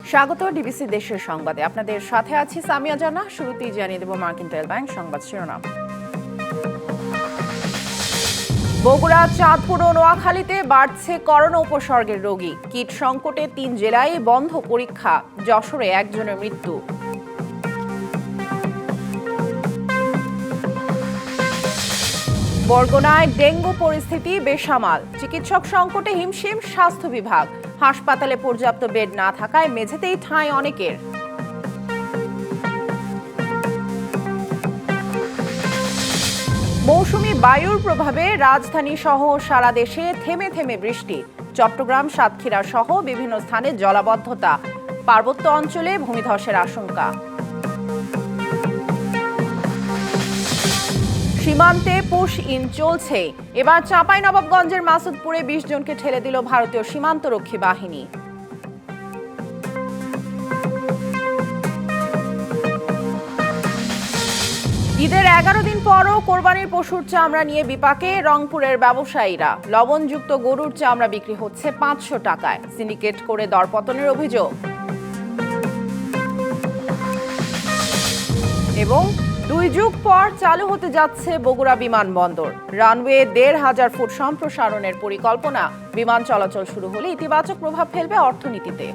স্বাগত ডিবিসি দেশের সংবাদে। আপনাদের সাথে আছি সামিয়া জানা। শুরুতেই জানিয়ে দেব মার্কেন্টাইল ব্যাংক সংবাদ শিরোনাম। বগুড়া, চাঁদপুর ও নোয়াখালীতে বাড়ছে করোনা উপসর্গের রোগী। কিট সংকটে ৩ জেলায় বন্ধ পরীক্ষা। যশোরে একজনের মৃত্যু। বরগুনায় ডেঙ্গু পরিস্থিতি বেসামাল। চিকিৎসক সংকটে হিমশিম স্বাস্থ্য বিভাগ। হাসপাতালে পর্যাপ্ত বেড না থাকায় মেঝেতেই ঠাঁই অনেকের। মৌসুমী বায়ুর প্রভাবে রাজধানী সহ সারা দেশে থেমে থেমে বৃষ্টি। চট্টগ্রাম, সাতক্ষীরা সহ বিভিন্ন স্থানে জলাবদ্ধতা। পার্বত্য অঞ্চলে ভূমিধসের আশঙ্কা। সীমান্তে পুশ ইন চলছে। এবার চাঁপাইনবাবগঞ্জের মাসুদপুরে ২০ জনকে ঠেলে দিল ভারতীয় সীমান্তরক্ষী বাহিনী। ঈদের ১১ দিন পরও কোরবানির পশুর চামড়া নিয়ে বিপাকে রংপুরের ব্যবসায়ীরা। লবণযুক্ত গরুর চামড়া বিক্রি হচ্ছে ৫০০ টাকায়। সিন্ডিকেট করে দরপতনের অভিযোগ। এবং ২ যুগ পর চালু হতে যাচ্ছে বগুড়া বিমানবন্দর। রানওয়ে ১৫০০ ফুট সম্প্রসারণের পরিকল্পনা। বিমান চলাচল শুরু হলে ইতিবাচক প্রভাব ফেলবে অর্থনীতিতে।